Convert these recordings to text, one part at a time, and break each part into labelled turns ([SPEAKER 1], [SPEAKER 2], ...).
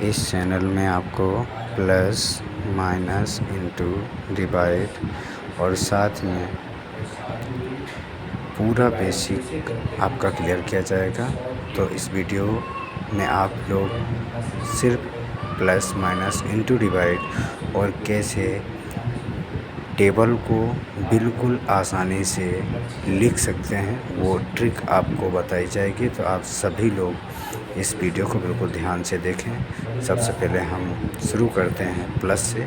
[SPEAKER 1] इस चैनल में आपको प्लस माइनस इंटू डिवाइड और साथ में पूरा बेसिक आपका क्लियर किया जाएगा। तो इस वीडियो में आप लोग सिर्फ प्लस माइनस इंटू डिवाइड और कैसे टेबल को बिल्कुल आसानी से लिख सकते हैं वो ट्रिक आपको बताई जाएगी। तो आप सभी लोग इस वीडियो को बिल्कुल ध्यान से देखें। सबसे पहले हम शुरू करते हैं प्लस से।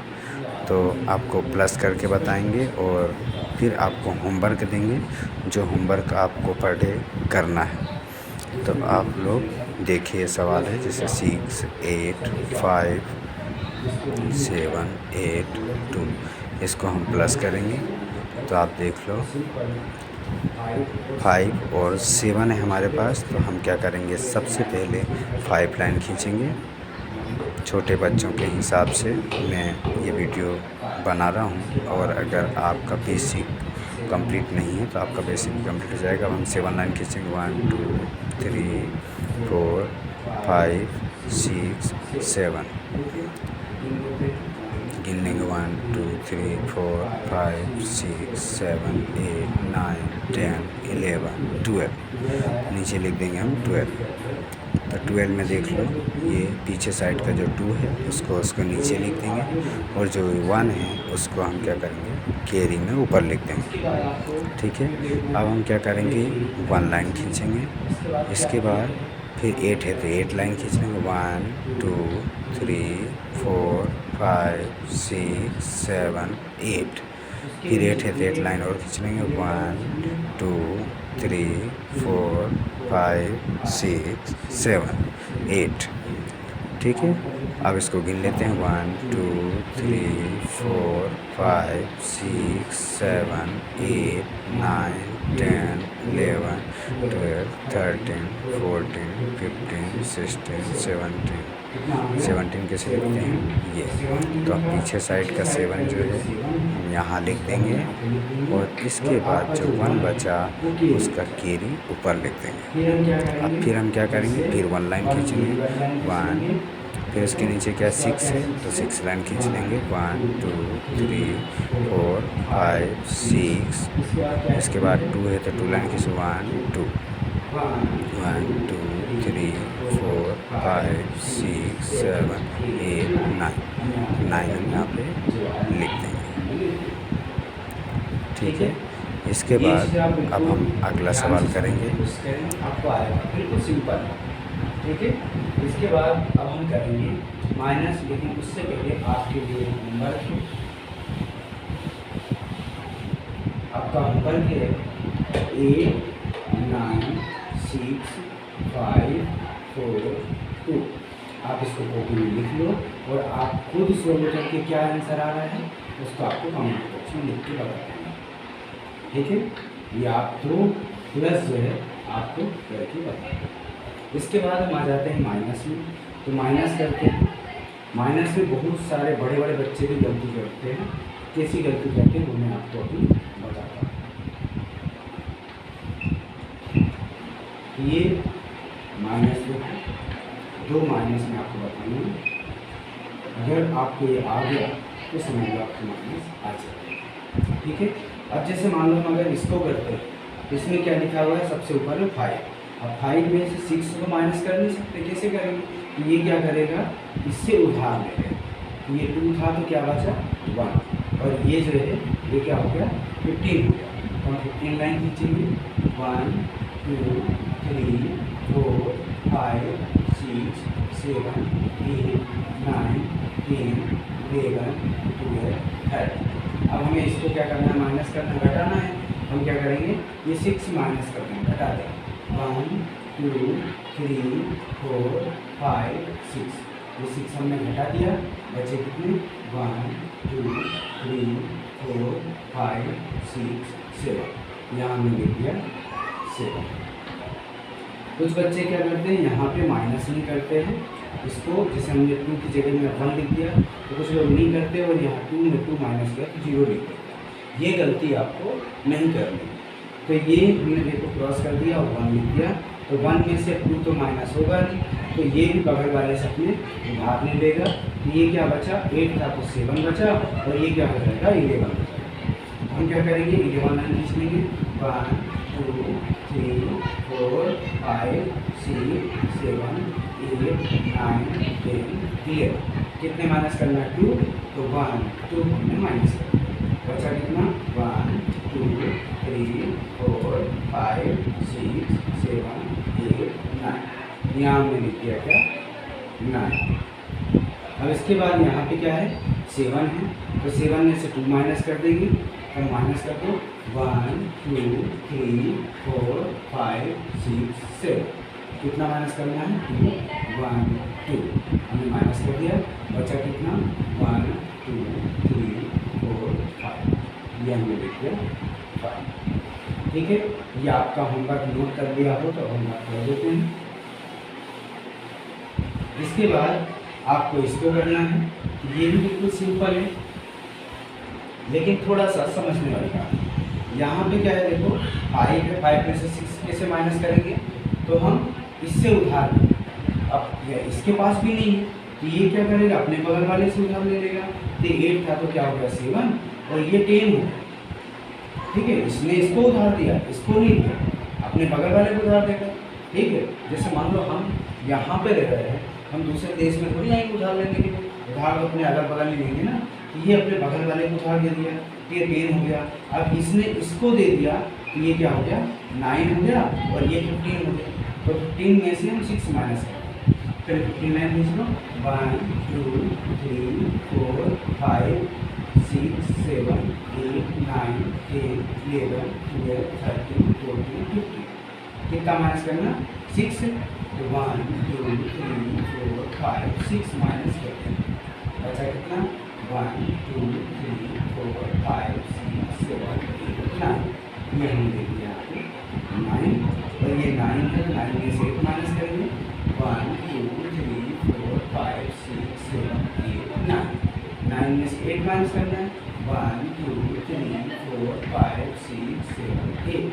[SPEAKER 1] तो आपको प्लस करके बताएंगे और फिर आपको होमवर्क देंगे, जो होमवर्क आपको पर डे करना है। तो आप लोग देखिए, सवाल है जैसे 6, 8, 5, 7, 8, 2, इसको हम प्लस करेंगे। तो आप देख लो 5 और 7 है हमारे पास। तो हम क्या करेंगे, सबसे पहले 5 लाइन खींचेंगे। छोटे बच्चों के हिसाब से मैं ये वीडियो बना रहा हूँ, और अगर आपका बेसिक कंप्लीट नहीं है तो आपका बेसिक भी कंप्लीट हो जाएगा। अब हम 7 लाइन खींचेंगे। 1 2 3 4 5 6 7 गिन लेंगे। 1 2 3 4 5 6 7 8 9 10 11 12, नीचे लिख देंगे हम 12। तो 12 में देख लो, ये पीछे साइड का जो 2 है उसको नीचे लिख देंगे, और जो 1 है उसको हम क्या करेंगे, कैरी में ऊपर लिख देंगे। ठीक है। अब हम क्या करेंगे, 1 लाइन खींचेंगे। इसके बाद फिर 8 है तो 8 लाइन खींच लेंगे। 1 2 3 4 5 6 7 8, फिर 8 है तो 8 लाइन और खींच लेंगे। 1 2 3 4 5 6 7 8। ठीक है। अब इसको गिन लेते हैं। 1 2 3 4 5 6 7 8 9 10 11 12 13 14 15 16 17 कैसे लिखते हैं ये। तो अब पीछे साइड का 7 जो है हम यहाँ लिख देंगे, और इसके बाद जो 1 बचा उसका कैरी ऊपर लिख देंगे। अब फिर हम क्या करेंगे, फिर 1 लाइन खींचेंगे। 1, फिर उसके नीचे क्या 6 है तो 6 लाइन खींच लेंगे। 1 2 3 4 5 6, इसके बाद 2 है तो 2 लाइन खींचो। 1 2 1 2 3 4 5 6 7 8 9 9 हम यहाँ पे लिख देंगे। ठीक है। इसके बाद अब हम अगला सवाल करेंगे।
[SPEAKER 2] आपको आएगा बिल्कुल सिंपल। ठीक है। इसके बाद अब हम करेंगे माइनस, लेकिन उससे पहले आपके लिए होमवर्क है। आपका होमवर्क है 8 9 6 5 4 2। आप इसको कॉपी में लिख लो, और आप खुद सोल्व करके क्या आंसर आ रहा है उसको आपको कमेंट बॉक्स में लिख के बता देना। ठीक है। ये आप तो प्लस जो है आपको करके बता दें। इसके बाद हम आ जाते हैं माइनस में। तो माइनस करते हैं। माइनस में बहुत सारे बड़े बड़े बच्चे भी गलती करते हैं। कैसी गलती करते हैं वो मैं आपको अभी बताता हूँ। ये माइनस जो है, 2 माइनस में आपको बताऊँगा। अगर आपको ये आ गया तो समझ लो आपको माइनस आ जाएगा। ठीक है। अब जैसे मान लो हम अगर इसको करते हैं, इसमें क्या लिखा हुआ है, सबसे ऊपर में 5। अब 5 में से 6 को माइनस कर नहीं सकते, कैसे करेंगे। तो ये क्या करेगा, इससे उधार लेगा। तो ये 2 था तो क्या बचा 1, और ये जो है ये क्या हो गया 15 हो गया। तो हम 15 लाइन खींचेंगे। 1 2 3 4 5 6 7 8 9 10 11 12 13। अब हमें इसको क्या करना है, माइनस करना, घटाना है। हम क्या करेंगे, ये 6 माइनस कर देंगे, घटा देंगे। 1 2 3 4 5 6, ये 6 हमने घटा दिया, बचे कितने 1 2 3 4 5 6 7, यहाँ हमने लिख दिया 7। कुछ बच्चे क्या करते हैं, यहाँ पे माइनस नहीं करते हैं इसको, जैसे हमने 2 की जगह में 1 लिख दिया, तो कुछ लोग नहीं करते और यहाँ 2 में 2 माइनस किया तो 0 लिख देते हैं। ये गलती आपको नहीं करनी। तो ये हमने देखो क्रॉस कर दिया और 1 लिख दिया, तो 1 में से 2 तो माइनस होगा नहीं, तो तो ये भी बगल वाले से अपने उधार ले लेगा। तो ये क्या बचा, 8 था तो 7 बचा, और ये क्या हो जाएगा, 11 बचा। हम क्या करेंगे, 11 लाइन खींच लेंगे, 1 2 3 4 5 6 7 8 9 10 11। कितने माइनस करना है, 2, तो 1 2 हमने माइनस कर दिया। बचा कितना, 1 2 3 4 5 6 7 8 9। यहाँ हमने लिख दिया क्या, 9। अब इसके बाद यहाँ पे क्या है, 7 है, तो 7 में से 2 माइनस कर देंगे, तो माइनस कर दो, 1 2 3 4 5 6 7। कितना माइनस करना है, 2 1 2 हमने माइनस कर दिया। बचा कितना, 1 2 3 4 5, ये हमने लिख दिया 5। ठीक है, ये आपका होमवर्क नोट कर लिया हो तो होमवर्क कर देते हैं। इसके बाद आपको इसको करना है, ये भी बिल्कुल सिंपल है, लेकिन थोड़ा सा समझने वाली बात है। यहाँ पे क्या है, देखो 5 है, 5 में से 6 कैसे माइनस करेंगे, तो हम इससे उधार लेंगे। अब इसके पास भी नहीं है, तो ये क्या करेगा, अपने बगल वाले से उधार ले लेगा। तो 8 था तो क्या हो गया, 7, और ये 10 हो गया। ठीक है, इसने इसको उधार दिया, इसको नहीं दिया, अपने बगल वाले को उधार देगा। ठीक है, जैसे मान लो हम यहाँ पे रह रहे हैं, हम दूसरे देश में थोड़ी आएंगे उधार लेने के लिए, उधार तो अपने अगल बगल ही लेंगे ना। तो ये अपने बगल वाले को उधार दे दिया, तो ये 10 हो गया। अब इसने इसको दे दिया, तो ये क्या हो गया, 9 हो गया, और ये 15 हो गया। तो 15 में से हम 6 माइनस करें, फिर 15 लाइन खींच लो, 1 2 3 4 5 6 7 8 9 10 11 12 13 14 15। कितना माइनस करना, 6, तो 1 2 3 4 5 6 माइनस करते हैं। बचा कितना, 1 2 3 4 5 6 7 8 9। ये हमने देख लिया यहाँ पे 9, और ये 9 है, 9 में से 8 माइनस करेंगे, 1 2 3 4 5 6 7 8 9। 9 में से 8 माइनस करना है, 1 2 3 4 5 6 7 8।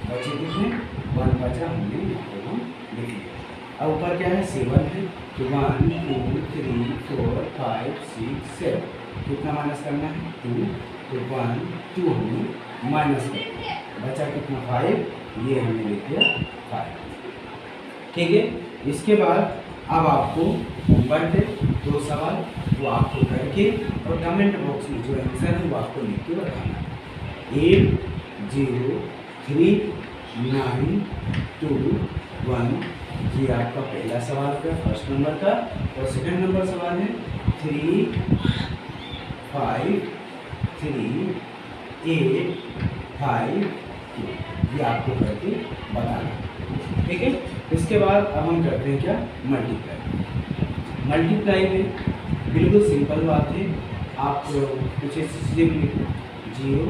[SPEAKER 2] बचे कितने, 1 बचा, हमने यहाँ हम लिख लिया। अब ऊपर क्या है, 7 है, तो 1 2 3 4 5 6 7। कितना माइनस करना है, 2, तो 1 2 हमने माइनस कर दिया। बचा कितना, 5, ये हमने लिख दिया 5। ठीक है, इसके बाद अब आपको होमवर्क है 2 सवाल, वो आपको करके और कमेंट बॉक्स में जो आंसर है वो आपको लिख के बताना है। 8 0 3 9 2 1, ये आपका पहला सवाल का फर्स्ट नंबर का, और सेकंड नंबर सवाल है 3 5 3 8 5 2, ये आपको करके बताना। ठीक है, इसके बाद अब हम करते हैं क्या, मल्टीप्लाई। मल्टीप्लाई में बिल्कुल सिंपल बात है, आप कुछ ऐसी चीज़ें भी लिखो, 0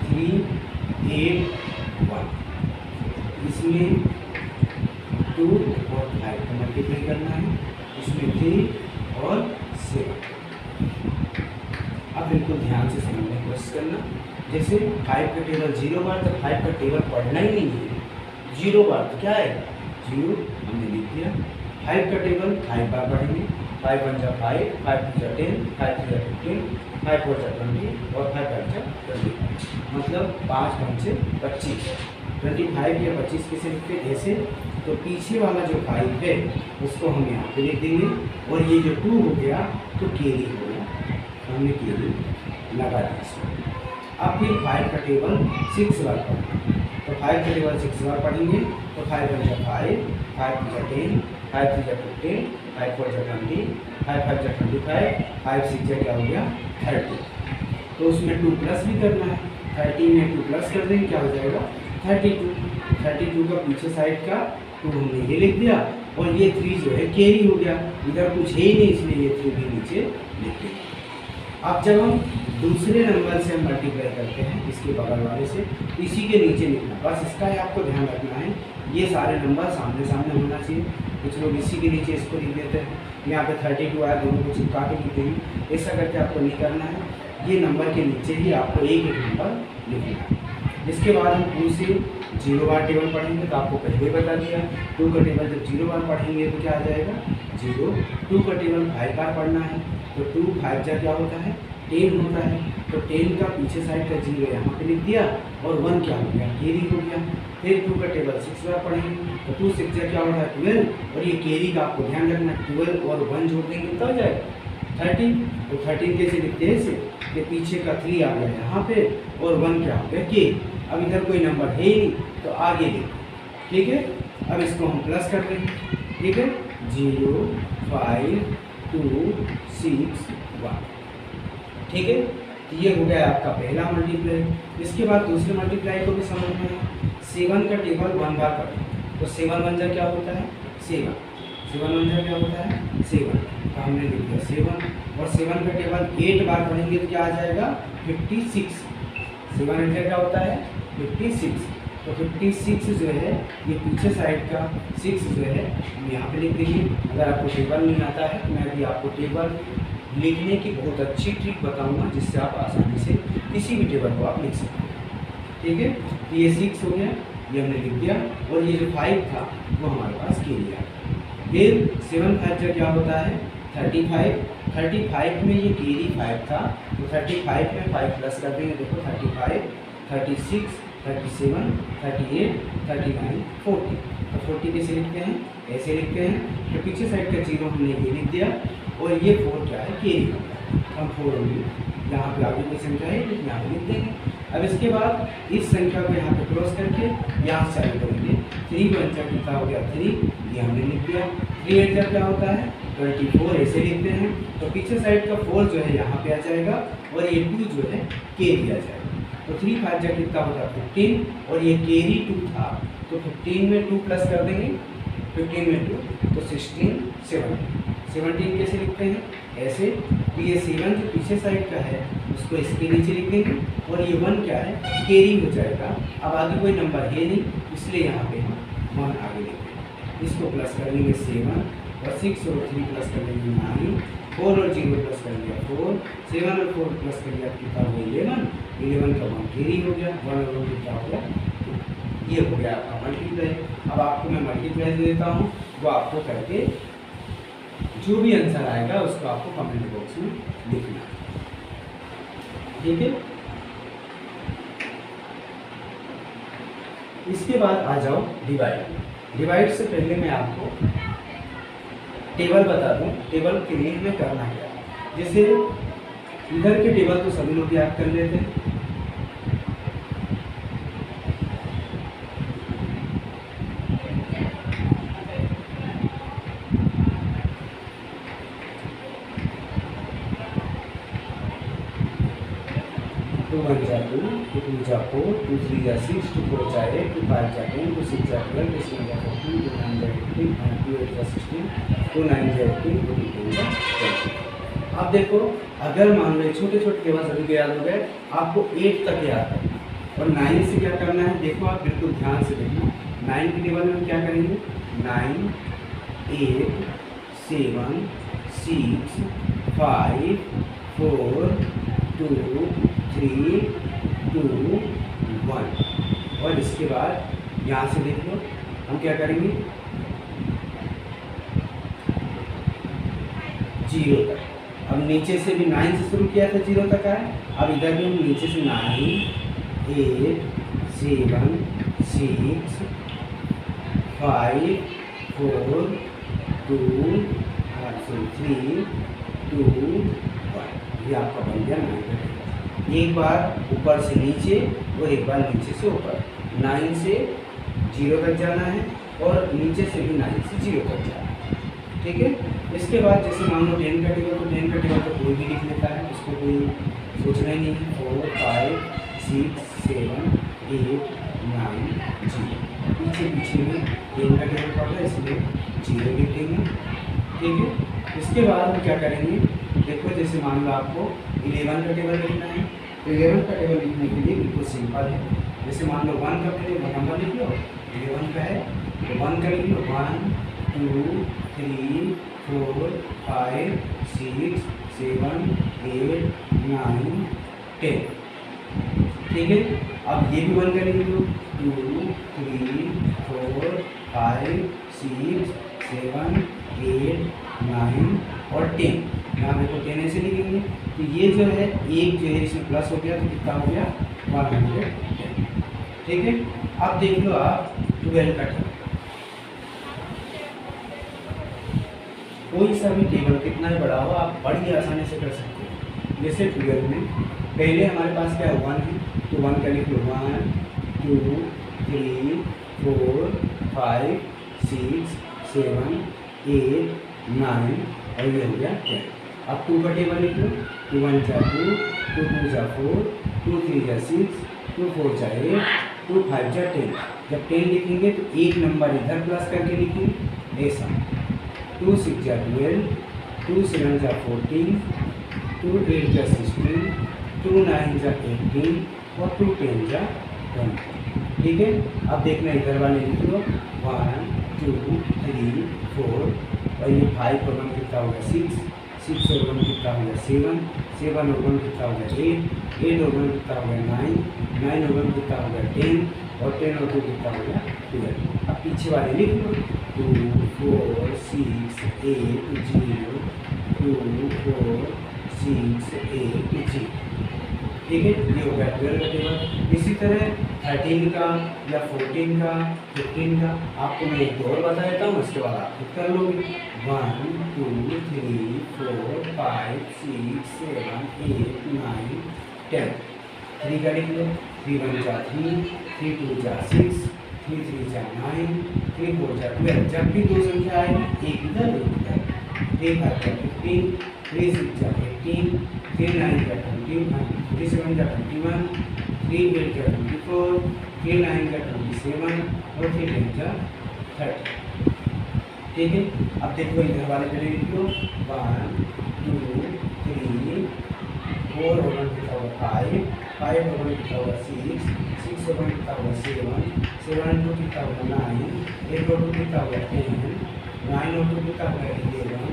[SPEAKER 2] 3 8 1, इसमें 2 और 5 को मल्टीप्लाई करना है, इसमें 3 और 7। अब बिल्कुल ध्यान से समझने की कोशिश करना। जैसे 5 का टेबल 0 बार, तो 5 का टेबल पढ़ना ही नहीं है, 0 बार तो क्या है, 0 हमने लिख दिया। 5 का टेबल 5 बार पढ़ेंगे, 5 1 जा 5, 5 2 जा 10, 5 3 जा 15, 5 4 जा 20, और 5 5 जा 25, मतलब 5 5 से 25। 25 या 25 किसे लिखते हैं ऐसे, तो पीछे वाला जो 5 है उसको हम यहाँ पे लिख देंगे, और ये जो 2 हो गया तो कैरी हो गया, तो हमने कैरी लगा दिया इसमें। अब फिर 5 का टेबल 6 बार पढ़ेंगे, तो 5 का टेबल 6 बार पढ़ेंगे, तो 5 1 जा 5, 5 2 जा 10, 5 3 जा 15, 5 4 जा 20, 5 5 जा 25, 5 6 जा क्या हो गया 30। तो उसमें 2 प्लस भी करना है, 30 में 2 प्लस कर देंगे, क्या हो जाएगा 32। 32 का पीछे साइड का 2 हमने ये लिख दिया, और ये 3 जो है कैरी हो गया, इधर कुछ है ही नहीं, इसलिए ये 3 भी नीचे लिख दिया। अब जब हम दूसरे नंबर से हम मल्टीप्लाई करते हैं इसके बगल वाले से, इसी के नीचे लिखना, बस इसका ही आपको ध्यान रखना है, ये सारे नंबर सामने सामने होना चाहिए। कुछ लोग इसी के नीचे इसको लिख देते हैं, यहाँ पे 32 आया, दोनों को चिपका के लिख देंगे, ऐसा करके आपको नहीं करना है। ये नंबर के नीचे ही आपको एक एक नंबर लिखना है। इसके बाद हम 2 से जीरो बार टेबल पढ़ेंगे तो आपको पहले ही बता दिया, 2 का टेबल जब 0 बार पढ़ेंगे तो क्या आ जाएगा 0। 2 का टेबल 5 बार पढ़ना है तो 2 5 जा क्या होता है 10 होता है। तो 10 का पीछे साइड का 0 यहाँ पे लिख दिया और 1 क्या हो गया कैरी हो गया। फिर 2 का टेबल 6 बार पढ़ेंगे तो 2 6 जा क्या होता है 12 और ये कैरी का आपको ध्यान रखना 12 और 1 जोड़ देंगे तो आ जाएगा 13। तो 13 कैसे लिखते हैं इसे कि पीछे का 3 आ गया यहाँ पे और 1 क्या हो गया के। अब इधर कोई नंबर है ही नहीं तो आगे लिख, ठीक है। अब इसको हम प्लस कर देंगे, ठीक है 0 5 2 6 1, ठीक है। तो ये हो गया आपका पहला मल्टीप्लाई। इसके बाद दूसरे मल्टीप्लाई को भी समझना है। 7 का टेबल 1 बार पढ़ें तो 7 1 जा क्या होता है 7, 7 1 जा क्या होता है 7, तो हमने लिख दिया 7। और 7 का टेबल 8 बार पढ़ेंगे तो क्या आ जाएगा 56। 7 8 जा क्या होता है 56। तो 56 जो है ये पीछे साइड का 6 जो है हम यहाँ पे लिख देंगे। अगर आपको टेबल नहीं आता है तो मैं अभी आपको टेबल लिखने की बहुत अच्छी ट्रिक बताऊंगा जिससे आप आसानी से किसी भी टेबल को आप लिख सकते हैं, ठीक है। तो ये 6 हो गया, ये हमने लिख दिया। और ये जो 5 था वो हमारे पास के लिया। फिर 7 5 जो क्या होता है 35। 35 में ये केरी 5 था तो 35 में 5 प्लस कर देंगे। देखो 35 36 37 38 39 40। तो 40 कैसे लिखते हैं ऐसे लिखते हैं। तो पीछे साइड का 0 हमने ये लिख दिया और ये 4 क्या है कैरी होगा। हम 4 होंगे यहाँ पे आगे कोई संख्या है तो यहाँ पे लिख देंगे। अब इसके बाद इस संख्या को यहाँ पे क्रॉस करके यहाँ से आगे करेंगे। 3 1 जा कितना हो गया 3, ये हमने लिख दिया। 3 8 जा क्या होता है 24 ऐसे लिखते हैं। तो पीछे साइड का 4 जो है यहाँ पे आ जाएगा और ये 2 जो है कैरी आ जाएगा। तो 3 5 जा कितना होता है 15 और ये कैरी 2 था तो 15 में 2 प्लस कर देंगे। 15 में 2 तो 16 17 कैसे लिखते हैं ऐसे। तो ये 7 जो पीछे साइड का है उसको इसके नीचे लिख देंगे और ये 1 क्या है कैरी हो जाएगा। अब आगे कोई नंबर है नहीं इसलिए यहाँ पे हम 1 आगे लिख देंगे। इसको प्लस कर लेंगे 7 और 6 और 3 प्लस कर लेंगे 9, 4 और 0 प्लस कर लिया 4, 7 और 4 प्लस कर लिया कितना हो गया 11 का 1 कैरी हो गया। 1 और 1 कितना हो गया ये हो गया आपका मल्टीप्लाई। अब आपको मैं मल्टीप्लाई दे देता हूँ वो आपको करके जो भी आंसर आएगा उसको आपको कमेंट बॉक्स में लिखना, ठीक है। इसके बाद आ जाओ डिवाइड। डिवाइड से पहले मैं आपको टेबल बता दूं टेबल क्रिएट में करना क्या है। जैसे इधर के टेबल तो सभी लोग याद कर लेते हैं। टू 1 जा 2, 2 जा 4, 2 3 जा 6, 2 4 जा 8, 2 5 जा 10, 2 6 जा 12, 2 7 जा 14, 2 9 जा 18, 2 8 जा 16, 2 9 जा 18, 2 10 जा 20। अब देखो अगर मान लो छोटे छोटे टेबल सभी को याद हो गए आपको 8 तक याद है और 9 से क्या करना है देखो आप बिल्कुल ध्यान से देखना। 9 के टेबल में हम क्या करेंगे 9 8 7 6 5 4 2 3 2 1। और इसके बाद यहाँ से देख लो हम क्या करेंगे 0 तक। अब नीचे से भी 9 से शुरू किया था 0 तक आए। अब इधर भी हम नीचे से 9 8 7 6 5 4 2 3 2 1। ये आपका बन गया 9 का टेबल। एक बार ऊपर से नीचे और एक बार नीचे से ऊपर। 9 से 0 तक जाना है और नीचे से भी 9 से 0 तक जाना है, ठीक है। इसके बाद जैसे मान लो 10 का टेबल तो 10 का टेबल तो कोई भी लिख लेता है, उसको कोई सोचना ही नहीं है। 4 5 6 7 8 9 0 पीछे पीछे में 10 का टेबल पड़ रहा है इसलिए 0 लिख देंगे, ठीक है। इसके बाद हम क्या करेंगे देखो जैसे मान लो आपको 11 का टेबल लिखना है तो 11 का टेबल लिखने के लिए बिल्कुल सिंपल है। जैसे मान लो 1 का टेबल नंबर लिख लो 11 का है तो 1 का लिख लो 1 2 3 4 5 6 7 8 9 10। ठीक है। अब ये भी 1 का लिख लो, 2 3 4 5 6 7 8 9 और 10। यहाँ देखो 10 ऐसे लिखेंगे, तो ये जो है एक जो है इसमें प्लस हो गया, तो कितना हो गया 110। ठीक है। अब देख लो आप 12 का टेबल, कोई सा भी टेबल कितना ही बड़ा हो आप बड़ी आसानी से कर सकते हो। जैसे 12 में पहले हमारे पास क्या है 1 है, तो 1 का लिख लो 1 2 3 4 5 6 7 8 9 और ये हो गया 10। अब 2 का टेबल लिख लो, 2 1 जा 2 2 2 जा 4 2 3 जा 6 2 4 जा 8 2 5 जा 10। जब 10 लिखेंगे तो एक नंबर इधर प्लस करके लिखेंगे ऐसा, 2 6 जा 12 2 7 जा 14 2 8 जा 16 2 9 जा 18 और 2 10 जा 20। ठीक है। अब देखना इधर वाले लिख लो 1 2 3 4 और ये 5 और 1 कितना होगा 6 6 और 1 कितना होगा 7 7 और 1 कितना होगा 8 8 और 1 कितना होगा 9 9 और 1 कितना होगा 10 और 10 और 2 कितना होगा 12। अब पीछे वाले लिख लो 2 4 6 8 0 2 4 6 8 0। ठीक है, ये हो गया 12 का टेबल। इसी तरह 13 का या 14 का 15 का आपको मैं एक और बता देता हूँ, उसके बाद आप खुद कर लोगे। 1 2 3 4 5 6 7 8 9 10। 3 का लिख लो, 3 1 जा 3 3 2 जा 6 3 3 जा 9 3 4 जा 12। जब भी दो संख्या आएगी एक इधर एक इधर, 3 5 जा 15 3 6 जा 18 3 9 जा 21 3 7 जा 21 3 8 जा 24 3 9 जा 27 और 3 10 जा 30। ठीक है। अब देखो इधर वाले पे लिख लो 1 2 3 4 और 1 कितना होगा 5 5 और 1 कितना होगा 6 6 और 1 कितना होगा 7 7 और 2 कितना होगा 9 8 और 2 कितना होगा 10 9 और 2 कितना होगा 11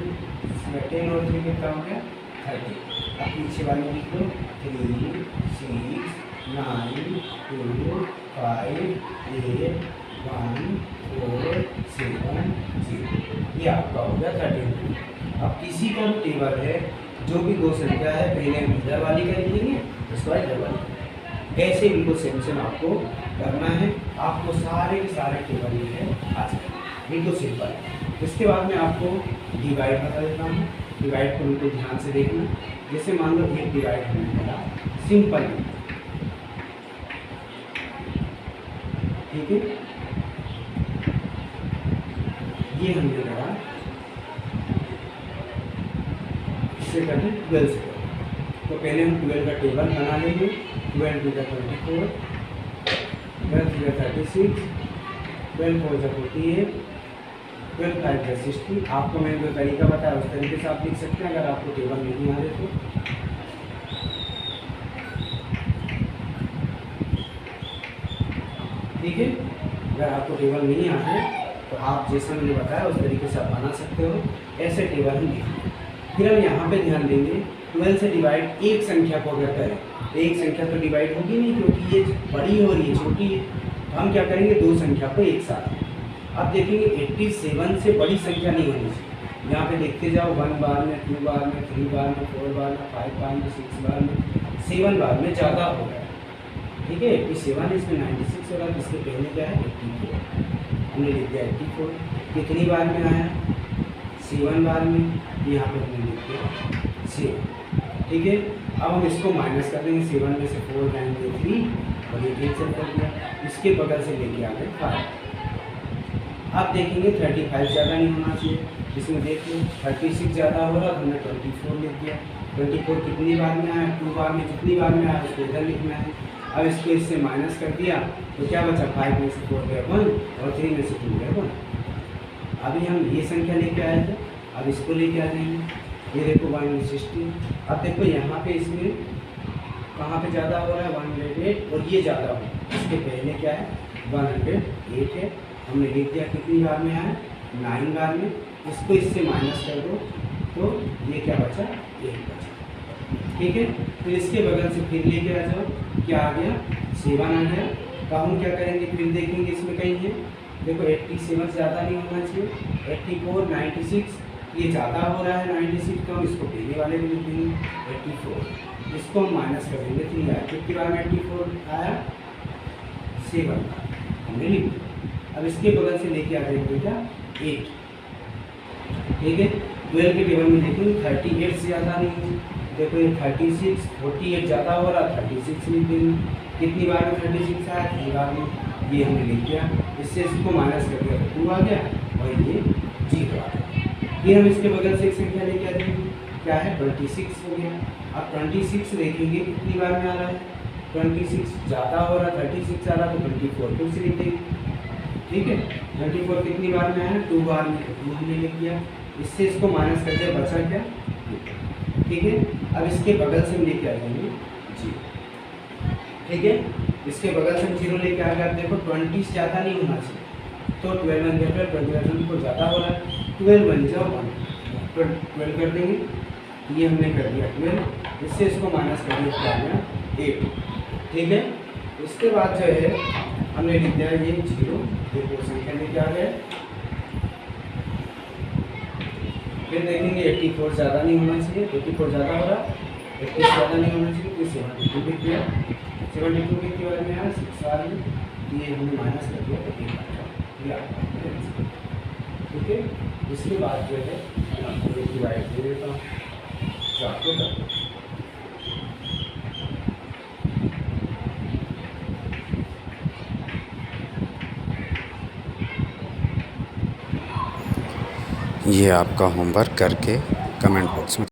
[SPEAKER 2] 10 और 3 कितना हो गया 30। अब पीछे वाले लिख लो 3 6 9 2 5 8 1 4 7 0। ये आपका हो गया 13। अब किसी का भी टेबल है, जो भी दो संख्या है, पहले हम इधर वाली का लिखेंगे उसके बाद इधर वाली। ऐसे बिल्कुल सेम सेम आपको करना है। आपको सारे के सारे टेबल ये है आ जाएंगे, बिल्कुल सिंपल है। इसके बाद मैं आपको डिवाइड बता देता हूँ। डिवाइड को बिल्कुल ध्यान से देखना। जैसे मान लो एक डिवाइड हमने करा सिंपल है, ठीक है। ये हमने करा इससे करते 12 से करें। तो पहले हम 12 का टेबल बना लेंगे। 12 2 का 24 12 3 का 36 12 4 का 48 12 5 का 60। आपको मैंने जो तरीका बताया उस तरीके से आप लिख सकते हैं, अगर आपको टेबल नहीं आ रहे तो। ठीक है, अगर आपको टेबल नहीं आ रहे तो आप जैसा मैंने बताया उस तरीके से आप बना सकते हो। ऐसे टेबल हम लिखेंगे। फिर हम यहाँ पे ध्यान देंगे 12 से डिवाइड एक संख्या को अगर करें तो एक संख्या तो डिवाइड होगी नहीं, क्योंकि ये बड़ी है और ये छोटी है। तो हम क्या करेंगे, दो संख्या को एक साथ। अब देखेंगे 87 से बड़ी संख्या नहीं होनी चाहिए। यहाँ पे देखते जाओ 1 बार में 2 बार में 3 बार में 4 बार में 5 बार में 6 बार में 7 बार में ज़्यादा हो गया। ठीक है, 87 इसमें 96 होगा, तो इसके पहले क्या है 84। हमने लिख दिया 84। कितनी बार में आया 7 बार में, यहाँ पे हमने लिख दिया 7। ठीक है, अब हम इसको माइनस कर देंगे। 7 में से 4 जाएंगे 3 और ये कैंसिल कर दिया। इसके बगल से लेके आ गए 5। आप देखेंगे 35 ज़्यादा नहीं होना चाहिए। इसमें देख लो 36 ज़्यादा हो रहा तो हमने 24 लिख दिया। 24 कितनी बार में आया, 2 बार में जितनी बार में आया उसको इधर लिखना है। अब इसको इससे माइनस कर दिया तो क्या बचा, 5 में से 4 गया 1 और 3 में से 2 गया 1। अभी हम ये संख्या लेके आए थे, अब इसको लेके आ जाएंगे। ये देखो 160। अब देखो यहाँ पे इसमें कहाँ पे ज़्यादा हो रहा है 108 और ये ज़्यादा हो रहा है। इसके पहले क्या है 108 है, हमने लिख दिया। कितनी बार में आया 9 बार में। इसको इससे माइनस कर दो तो ये क्या बचा 1 बचा। ठीक है। फिर इसके बगल से फिर लेके आ जाओ, क्या आ गया 7 आ गया। तो हम क्या करेंगे, फिर देखेंगे इसमें कहीं है, देखो 87 ज़्यादा नहीं होना चाहिए, 84 96 ये ज़्यादा हो रहा है 96, तो हम इसको पहले वाले को लिख देंगे 84, इसको हम माइनस कर देंगे 3 आया, कितनी बार में 84 आया 7 हमने लिख दिया। अब इसके बगल से लेके आ जाएंगे बेटा 8, ठीक है। 12 के टेबल में देखेंगे 38 से ज़्यादा नहीं है, देखो ये 36 48 ज़्यादा हो रहा 36 लिख देंगे, कितनी बार में 36 आया 3 बार में, ये हमने लिख दिया। इससे इसको माइनस कर दिया तो 2 आ गया और ये 0 आ गया। फिर हम इसके बगल से एक संख्या लेके आ जाएंगे, क्या है 26 हो गया। अब 26 देखेंगे कितनी बार में आ रहा है, 26 ज़्यादा हो रहा 36 आ रहा तो 24 फिर से लिख देंगे, ठीक है। 24 कितनी बार में आया 2 बार में, 2 हमने लिख दिया। इससे इसको माइनस कर दिया, बचा क्या, ठीक है। अब इसके बगल से हम लेके आ जाएंगे 0, ठीक है। इसके बगल से हम 0 लेके आ गए। अब देखो 20 ज़्यादा नहीं होना चाहिए, तो 12 बन गया, 12 को ज़्यादा हो रहा है, 12 बन जाओ 1, तो 12 कर देंगे, ये हमने कर दिया 12, इससे इसको माइनस कर दिया, क्या आ गया 8, ठीक है। इसके बाद जो है हमने लिख दिया ये 0, देखो संख्या लेके आ गए। फिर देखेंगे 84 ज़्यादा नहीं होना चाहिए, 84 ज़्यादा हो रहा, 81 ज़्यादा नहीं होना चाहिए, फिर 72 लिख दिया, 72 कितनी बार में आया 6 बार में, ये हमने माइनस कर दिया तो 1 आ गया, ये आ गया, ठीक है। इसके बाद जो है मैं आपको एक डिवाइड दे देता हूँ, जो आपको करना है।
[SPEAKER 1] ये आपका होमवर्क करके कमेंट बॉक्स में